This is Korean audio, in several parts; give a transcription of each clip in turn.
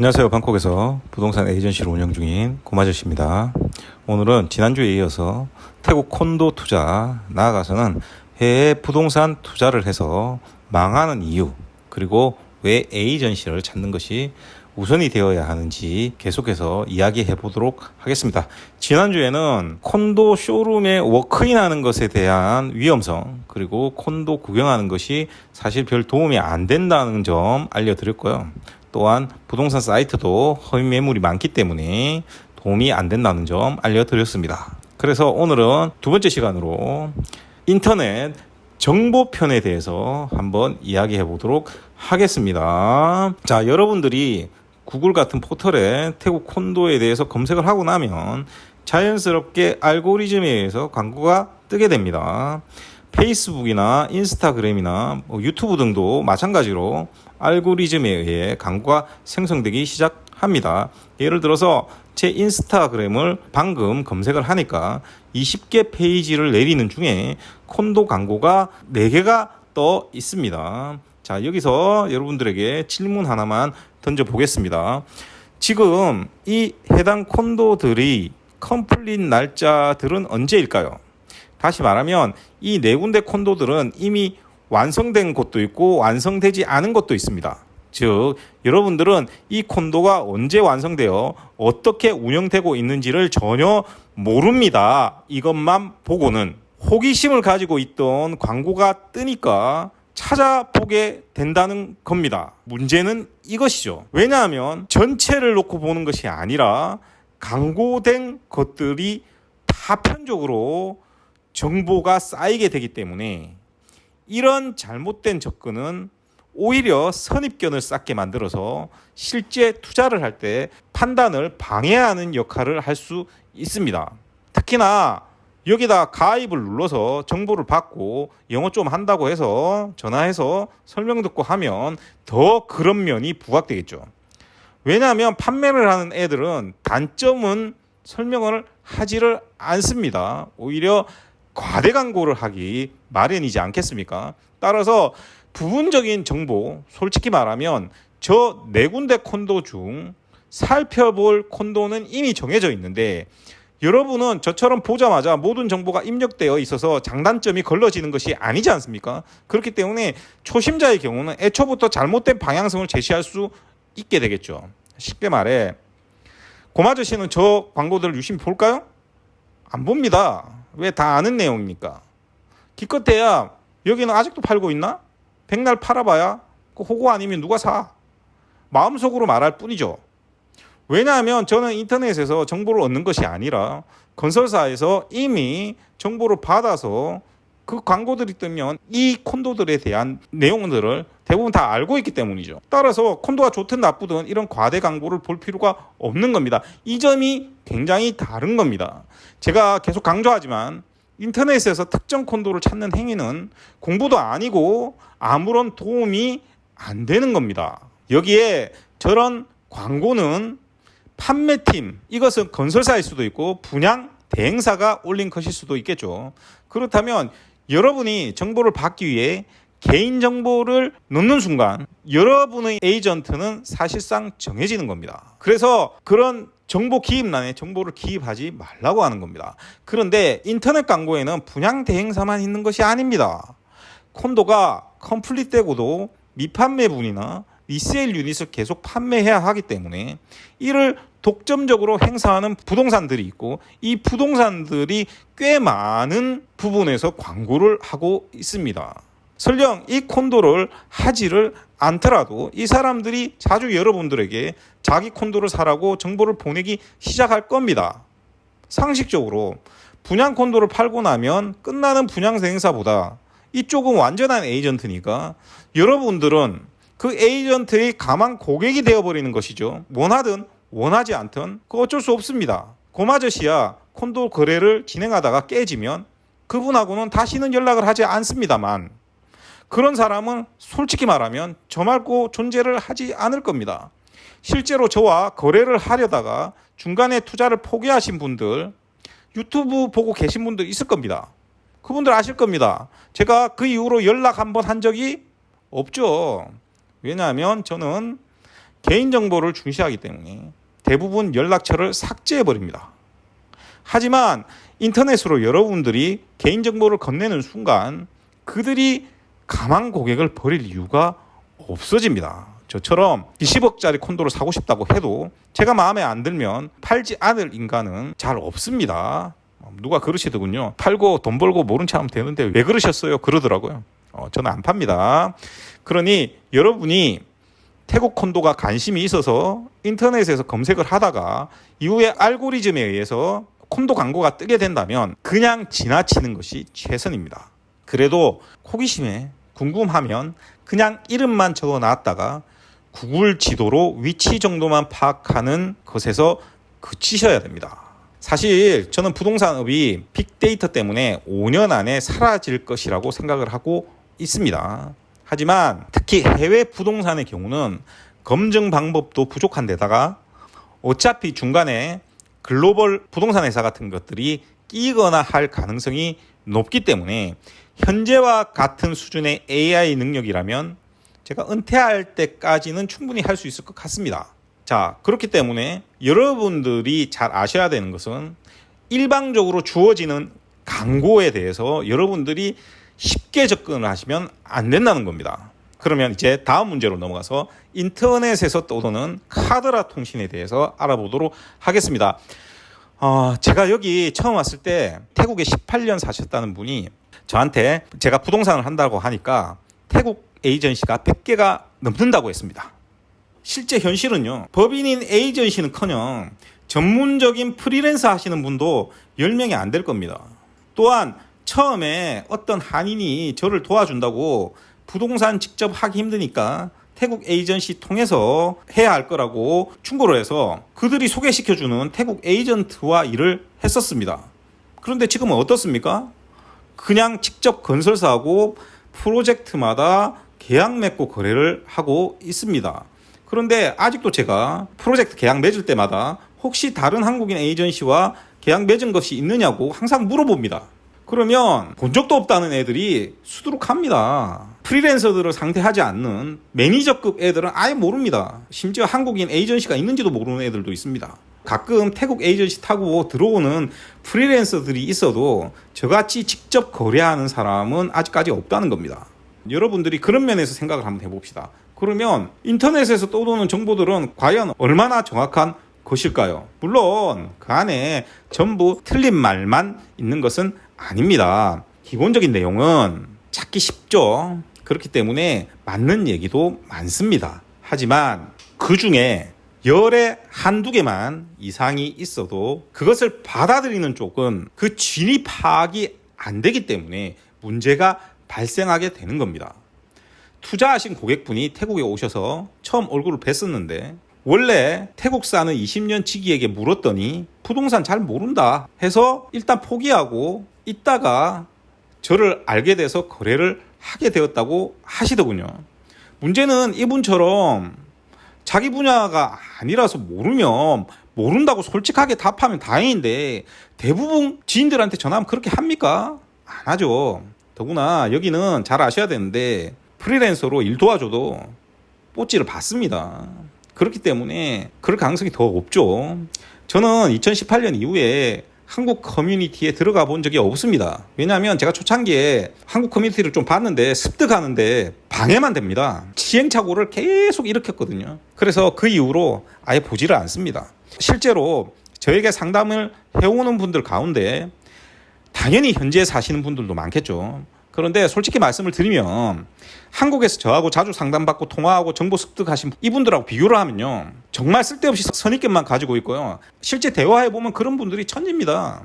안녕하세요. 방콕에서 부동산 에이전시를 운영 중인 고마저씨입니다. 오늘은 지난주에 이어서 태국 콘도 투자, 나아가서는 해외 부동산 투자를 해서 망하는 이유, 그리고 왜 에이전시를 찾는 것이 우선이 되어야 하는지 계속해서 이야기해 보도록 하겠습니다. 지난주에는 콘도 쇼룸에 워크인하는 것에 대한 위험성, 그리고 콘도 구경하는 것이 사실 별 도움이 안 된다는 점 알려드렸고요. 또한 부동산 사이트도 허위 매물이 많기 때문에 도움이 안 된다는 점 알려드렸습니다. 그래서 오늘은 두 번째 시간으로 인터넷 정보편에 대해서 한번 이야기해 보도록 하겠습니다. 자, 여러분들이 구글 같은 포털에 태국 콘도에 대해서 검색을 하고 나면 자연스럽게 알고리즘에 의해서 광고가 뜨게 됩니다. 페이스북이나 인스타그램이나 유튜브 등도 마찬가지로 알고리즘에 의해 광고가 생성되기 시작합니다. 예를 들어서 제 인스타그램을 방금 검색을 하니까 20개 페이지를 내리는 중에 콘도 광고가 4개가 떠 있습니다. 자, 여기서 여러분들에게 질문 하나만 던져보겠습니다. 지금 이 해당 콘도들이 컴플릿 날짜들은 언제일까요? 다시 말하면 이 4군데 콘도들은 이미 완성된 곳도 있고 완성되지 않은 곳도 있습니다. 즉, 여러분들은 이 콘도가 언제 완성되어 어떻게 운영되고 있는지를 전혀 모릅니다. 이것만 보고는 호기심을 가지고 있던 광고가 뜨니까 찾아보게 된다는 겁니다. 문제는 이것이죠. 왜냐하면 전체를 놓고 보는 것이 아니라 광고된 것들이 파편적으로 정보가 쌓이게 되기 때문에 이런 잘못된 접근은 오히려 선입견을 쌓게 만들어서 실제 투자를 할 때 판단을 방해하는 역할을 할 수 있습니다. 특히나 여기다 가입을 눌러서 정보를 받고 영어 좀 한다고 해서 전화해서 설명 듣고 하면 더 그런 면이 부각되겠죠. 왜냐하면 판매를 하는 애들은 단점은 설명을 하지를 않습니다. 오히려 과대 광고를 하기 마련이지 않겠습니까? 따라서 부분적인 정보, 솔직히 말하면 저 4군데 콘도 중 살펴볼 콘도는 이미 정해져 있는데 여러분은 저처럼 보자마자 모든 정보가 입력되어 있어서 장단점이 걸러지는 것이 아니지 않습니까? 그렇기 때문에 초심자의 경우는 애초부터 잘못된 방향성을 제시할 수 있게 되겠죠. 쉽게 말해 고마저씨는 저 광고들을 유심히 볼까요? 안 봅니다. 왜? 다 아는 내용이니까. 기껏해야 여기는 아직도 팔고 있나? 백날 팔아봐야 그 호구 아니면 누가 사? 마음속으로 말할 뿐이죠. 왜냐하면 저는 인터넷에서 정보를 얻는 것이 아니라 건설사에서 이미 정보를 받아서 그 광고들이 뜨면 이 콘도들에 대한 내용들을 대부분 다 알고 있기 때문이죠. 따라서 콘도가 좋든 나쁘든 이런 과대 광고를 볼 필요가 없는 겁니다. 이 점이 굉장히 다른 겁니다. 제가 계속 강조하지만 인터넷에서 특정 콘도를 찾는 행위는 공부도 아니고 아무런 도움이 안 되는 겁니다. 여기에 저런 광고는 판매팀, 이것은 건설사일 수도 있고 분양 대행사가 올린 것일 수도 있겠죠. 그렇다면 여러분이 정보를 받기 위해 개인정보를 넣는 순간 여러분의 에이전트는 사실상 정해지는 겁니다. 그래서 그런 정보 기입란에 정보를 기입하지 말라고 하는 겁니다. 그런데 인터넷 광고에는 분양 대행사만 있는 것이 아닙니다. 콘도가 컴플릿되고도 미판매분이나 리세일 유닛을 계속 판매해야 하기 때문에 이를 독점적으로 행사하는 부동산들이 있고 이 부동산들이 꽤 많은 부분에서 광고를 하고 있습니다. 설령 이 콘도를 하지를 않더라도 이 사람들이 자주 여러분들에게 자기 콘도를 사라고 정보를 보내기 시작할 겁니다. 상식적으로 분양 콘도를 팔고 나면 끝나는 분양 대행사보다 이쪽은 완전한 에이전트니까 여러분들은 그 에이전트의 가만 고객이 되어버리는 것이죠. 원하든 원하지 않든 그거 어쩔 수 없습니다. 고마저씨야 콘도 거래를 진행하다가 깨지면 그분하고는 다시는 연락을 하지 않습니다만 그런 사람은 솔직히 말하면 저 말고 존재를 하지 않을 겁니다. 실제로 저와 거래를 하려다가 중간에 투자를 포기하신 분들 유튜브 보고 계신 분들 있을 겁니다. 그분들 아실 겁니다. 제가 그 이후로 연락 한번 한 적이 없죠. 왜냐하면 저는 개인정보를 중시하기 때문에 대부분 연락처를 삭제해버립니다. 하지만 인터넷으로 여러분들이 개인정보를 건네는 순간 그들이 가망 고객을 버릴 이유가 없어집니다. 저처럼 20억짜리 콘도를 사고 싶다고 해도 제가 마음에 안 들면 팔지 않을 인간은 잘 없습니다. 누가 그러시더군요. 팔고 돈 벌고 모른 체 하면 되는데 왜 그러셨어요? 그러더라고요. 저는 안 팝니다. 그러니 여러분이 태국 콘도가 관심이 있어서 인터넷에서 검색을 하다가 이후에 알고리즘에 의해서 콘도 광고가 뜨게 된다면 그냥 지나치는 것이 최선입니다. 그래도 호기심에 궁금하면 그냥 이름만 적어놨다가 구글 지도로 위치 정도만 파악하는 것에서 그치셔야 됩니다. 사실 저는 부동산업이 빅데이터 때문에 5년 안에 사라질 것이라고 생각을 하고 있습니다. 하지만 특히 해외 부동산의 경우는 검증 방법도 부족한 데다가 어차피 중간에 글로벌 부동산 회사 같은 것들이 끼거나 할 가능성이 높기 때문에 현재와 같은 수준의 AI 능력이라면 제가 은퇴할 때까지는 충분히 할 수 있을 것 같습니다. 자, 그렇기 때문에 여러분들이 잘 아셔야 되는 것은 일방적으로 주어지는 광고에 대해서 여러분들이 쉽게 접근을 하시면 안 된다는 겁니다. 그러면 이제 다음 문제로 넘어가서 인터넷에서 떠도는 카드라 통신에 대해서 알아보도록 하겠습니다. 제가 여기 처음 왔을 때 태국에 18년 사셨다는 분이 저한테 제가 부동산을 한다고 하니까 태국 에이전시가 100개가 넘는다고 했습니다. 실제 현실은요, 법인인 에이전시는커녕 전문적인 프리랜서 하시는 분도 10명이 안 될 겁니다. 또한 처음에 어떤 한인이 저를 도와준다고 부동산 직접 하기 힘드니까 태국 에이전시 통해서 해야 할 거라고 충고를 해서 그들이 소개시켜주는 태국 에이전트와 일을 했었습니다. 그런데 지금은 어떻습니까? 그냥 직접 건설사하고 프로젝트마다 계약 맺고 거래를 하고 있습니다. 그런데 아직도 제가 프로젝트 계약 맺을 때마다 혹시 다른 한국인 에이전시와 계약 맺은 것이 있느냐고 항상 물어봅니다. 그러면 본 적도 없다는 애들이 수두룩합니다. 프리랜서들을 상대하지 않는 매니저급 애들은 아예 모릅니다. 심지어 한국인 에이전시가 있는지도 모르는 애들도 있습니다. 가끔 태국 에이전시 타고 들어오는 프리랜서들이 있어도 저같이 직접 거래하는 사람은 아직까지 없다는 겁니다. 여러분들이 그런 면에서 생각을 한번 해봅시다. 그러면 인터넷에서 떠도는 정보들은 과연 얼마나 정확한 것일까요? 물론 그 안에 전부 틀린 말만 있는 것은 아닙니다. 기본적인 내용은 찾기 쉽죠. 그렇기 때문에 맞는 얘기도 많습니다. 하지만 그 중에 열에 한두 개만 이상이 있어도 그것을 받아들이는 쪽은 그 진위 파악이 안 되기 때문에 문제가 발생하게 되는 겁니다. 투자하신 고객분이 태국에 오셔서 처음 얼굴을 뵀었는데 원래 태국 사는 20년 지기에게 물었더니 부동산 잘 모른다 해서 일단 포기하고 있다가 저를 알게 돼서 거래를 하게 되었다고 하시더군요. 문제는 이분처럼 자기 분야가 아니라서 모르면 모른다고 솔직하게 답하면 다행인데 대부분 지인들한테 전화하면 그렇게 합니까? 안 하죠. 더구나 여기는 잘 아셔야 되는데 프리랜서로 일 도와줘도 뽀찌를 받습니다. 그렇기 때문에 그럴 가능성이 더 없죠. 저는 2018년 이후에 한국 커뮤니티에 들어가 본 적이 없습니다. 왜냐하면 제가 초창기에 한국 커뮤니티를 좀 봤는데 습득하는데 방해만 됩니다. 시행착오를 계속 일으켰거든요. 그래서 그 이후로 아예 보지를 않습니다. 실제로 저에게 상담을 해오는 분들 가운데 당연히 현지에 사시는 분들도 많겠죠. 그런데 솔직히 말씀을 드리면 한국에서 저하고 자주 상담받고 통화하고 정보 습득하신 이분들하고 비교를 하면요, 정말 쓸데없이 선입견만 가지고 있고요, 실제 대화해보면 그런 분들이 천지입니다.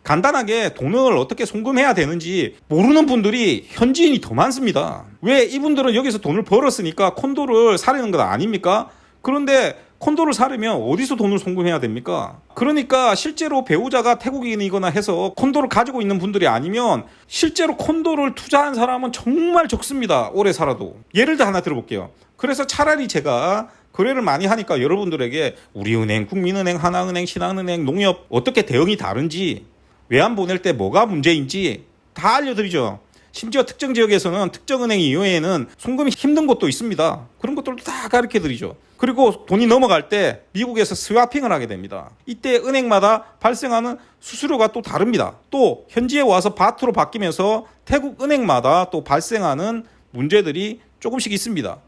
간단하게 돈을 어떻게 송금해야 되는지 모르는 분들이 현지인이 더 많습니다. 왜? 이분들은 여기서 돈을 벌었으니까 콘도를 사려는 것 아닙니까? 그런데 콘도를 사려면 어디서 돈을 송금해야 됩니까? 그러니까 실제로 배우자가 태국인이거나 해서 콘도를 가지고 있는 분들이 아니면 실제로 콘도를 투자한 사람은 정말 적습니다. 오래 살아도. 예를 들어 하나 들어볼게요. 그래서 차라리 제가 거래를 많이 하니까 여러분들에게 우리은행, 국민은행, 하나은행, 신한은행, 농협 어떻게 대응이 다른지, 외환 보낼 때 뭐가 문제인지 다 알려드리죠. 심지어 특정 지역에서는 특정 은행 이외에는 송금이 힘든 곳도 있습니다. 그런 것들도 다 가르쳐드리죠. 그리고 돈이 넘어갈 때 미국에서 스와핑을 하게 됩니다. 이때 은행마다 발생하는 수수료가 또 다릅니다. 또 현지에 와서 바트로 바뀌면서 태국 은행마다 또 발생하는 문제들이 조금씩 있습니다.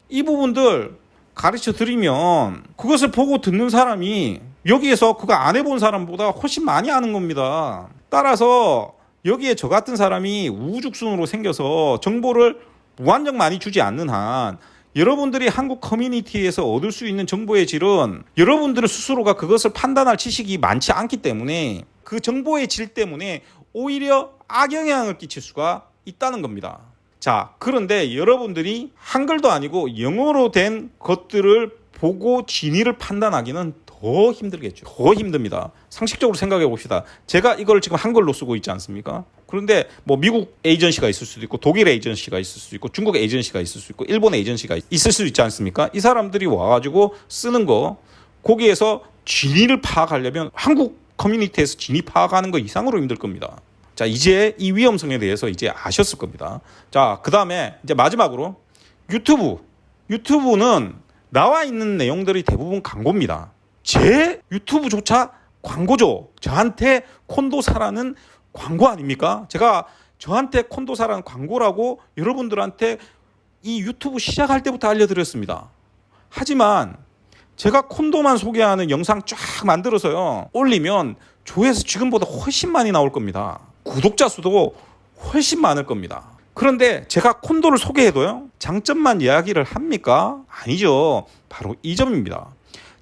이 부분들 가르쳐 드리면 그것을 보고 듣는 사람이 여기에서 그거 안 해본 사람보다 훨씬 많이 아는 겁니다. 따라서 여기에 저 같은 사람이 우후죽순으로 생겨서 정보를 무한정 많이 주지 않는 한 여러분들이 한국 커뮤니티에서 얻을 수 있는 정보의 질은 여러분들 스스로가 그것을 판단할 지식이 많지 않기 때문에 그 정보의 질 때문에 오히려 악영향을 끼칠 수가 있다는 겁니다. 자, 그런데 여러분들이 한글도 아니고 영어로 된 것들을 보고 진위를 판단하기는 더 힘들겠죠. 더 힘듭니다. 상식적으로 생각해 봅시다. 제가 이걸 지금 한글로 쓰고 있지 않습니까? 그런데 뭐 미국 에이전시가 있을 수도 있고 독일 에이전시가 있을 수도 있고 중국 에이전시가 있을 수 있고 일본 에이전시가 있을 수 있지 않습니까? 이 사람들이 와가지고 쓰는 거 거기에서 진위를 파악하려면 한국 커뮤니티에서 진위 파악하는 거 이상으로 힘들 겁니다. 자, 이제 이 위험성에 대해서 이제 아셨을 겁니다. 자, 그 다음에 이제 마지막으로 유튜브는 나와 있는 내용들이 대부분 광고입니다. 제 유튜브조차 광고죠. 저한테 콘도 사라는 광고 아닙니까? 제가 저한테 콘도 사라는 광고라고 여러분들한테 이 유튜브 시작할 때부터 알려드렸습니다. 하지만 제가 콘도만 소개하는 영상 쫙 만들어서요 올리면 조회수 지금보다 훨씬 많이 나올 겁니다. 구독자 수도 훨씬 많을 겁니다. 그런데 제가 콘도를 소개해도요 장점만 이야기를 합니까? 아니죠. 바로 이 점입니다.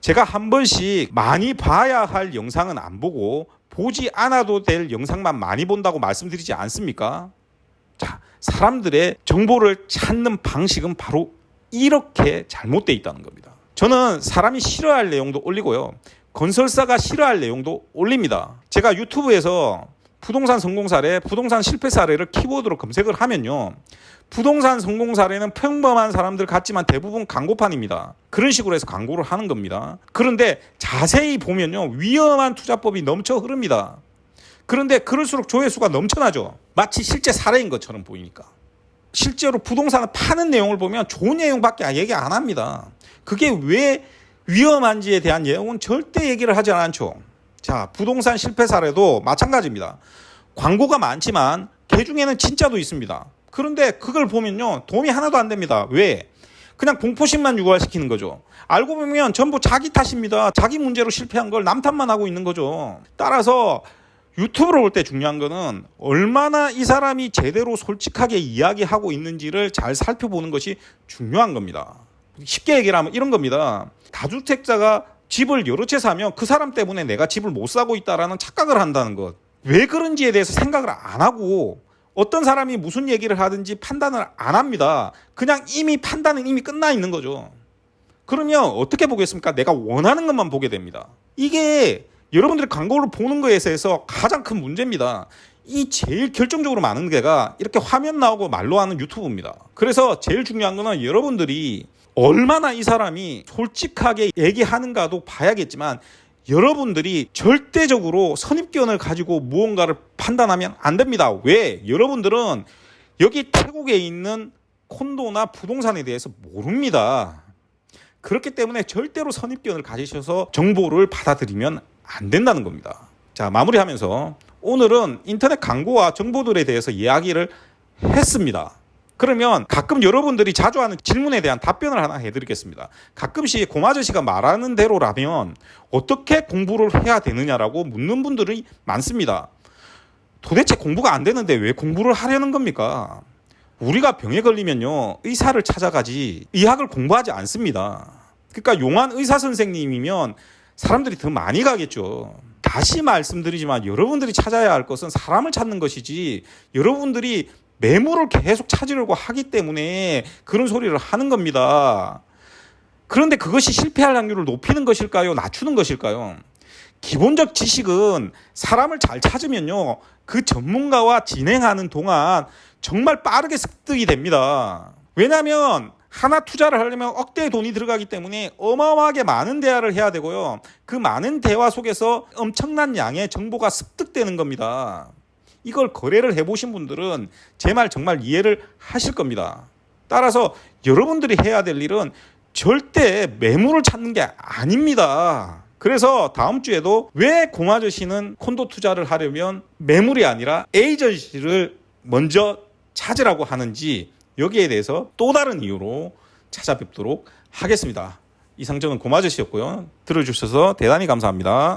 제가 한 번씩 많이 봐야 할 영상은 안 보고 보지 않아도 될 영상만 많이 본다고 말씀드리지 않습니까? 자, 사람들의 정보를 찾는 방식은 바로 이렇게 잘못되어 있다는 겁니다. 저는 사람이 싫어할 내용도 올리고요. 건설사가 싫어할 내용도 올립니다. 제가 유튜브에서 부동산 성공 사례, 부동산 실패 사례를 키워드로 검색을 하면요. 부동산 성공 사례는 평범한 사람들 같지만 대부분 광고판입니다. 그런 식으로 해서 광고를 하는 겁니다. 그런데 자세히 보면요. 위험한 투자법이 넘쳐 흐릅니다. 그런데 그럴수록 조회수가 넘쳐나죠. 마치 실제 사례인 것처럼 보이니까. 실제로 부동산을 파는 내용을 보면 좋은 내용밖에 얘기 안 합니다. 그게 왜 위험한지에 대한 내용은 절대 얘기를 하지 않죠. 자, 부동산 실패 사례도 마찬가지입니다. 광고가 많지만 그 중에는 진짜도 있습니다. 그런데 그걸 보면요 도움이 하나도 안 됩니다. 왜? 그냥 공포심만 유발시키는 거죠. 알고 보면 전부 자기 탓입니다. 자기 문제로 실패한 걸 남 탓만 하고 있는 거죠. 따라서 유튜브를 볼 때 중요한 거는 얼마나 이 사람이 제대로 솔직하게 이야기하고 있는지를 잘 살펴보는 것이 중요한 겁니다. 쉽게 얘기를 하면 이런 겁니다. 다주택자가 집을 여러 채 사면 그 사람 때문에 내가 집을 못 사고 있다라는 착각을 한다는 것. 왜 그런지에 대해서 생각을 안 하고 어떤 사람이 무슨 얘기를 하든지 판단을 안 합니다. 그냥 이미 판단은 이미 끝나 있는 거죠. 그러면 어떻게 보겠습니까? 내가 원하는 것만 보게 됩니다. 이게 여러분들이 광고를 보는 거에 있어서 가장 큰 문제입니다. 이 제일 결정적으로 많은 게가 이렇게 화면 나오고 말로 하는 유튜브입니다. 그래서 제일 중요한 거는 여러분들이 얼마나 이 사람이 솔직하게 얘기하는가도 봐야겠지만 여러분들이 절대적으로 선입견을 가지고 무언가를 판단하면 안 됩니다. 왜? 여러분들은 여기 태국에 있는 콘도나 부동산에 대해서 모릅니다. 그렇기 때문에 절대로 선입견을 가지셔서 정보를 받아들이면 안 된다는 겁니다. 자, 마무리하면서 오늘은 인터넷 광고와 정보들에 대해서 이야기를 했습니다. 그러면 가끔 여러분들이 자주 하는 질문에 대한 답변을 하나 해드리겠습니다. 가끔씩 고마저씨가 말하는 대로라면 어떻게 공부를 해야 되느냐라고 묻는 분들이 많습니다. 도대체 공부가 안 되는데 왜 공부를 하려는 겁니까? 우리가 병에 걸리면요 의사를 찾아가지 의학을 공부하지 않습니다. 그러니까 용한 의사 선생님이면 사람들이 더 많이 가겠죠. 다시 말씀드리지만 여러분들이 찾아야 할 것은 사람을 찾는 것이지 여러분들이 매물을 계속 찾으려고 하기 때문에 그런 소리를 하는 겁니다. 그런데 그것이 실패할 확률을 높이는 것일까요? 낮추는 것일까요? 기본적 지식은 사람을 잘 찾으면요 그 전문가와 진행하는 동안 정말 빠르게 습득이 됩니다. 왜냐하면 하나 투자를 하려면 억대의 돈이 들어가기 때문에 어마어마하게 많은 대화를 해야 되고요. 그 많은 대화 속에서 엄청난 양의 정보가 습득되는 겁니다. 이걸 거래를 해보신 분들은 제 말 정말 이해를 하실 겁니다. 따라서 여러분들이 해야 될 일은 절대 매물을 찾는 게 아닙니다. 그래서 다음 주에도 왜 고마저씨는 콘도 투자를 하려면 매물이 아니라 에이전시를 먼저 찾으라고 하는지 여기에 대해서 또 다른 이유로 찾아뵙도록 하겠습니다. 이상 저는 고마저씨였고요. 들어주셔서 대단히 감사합니다.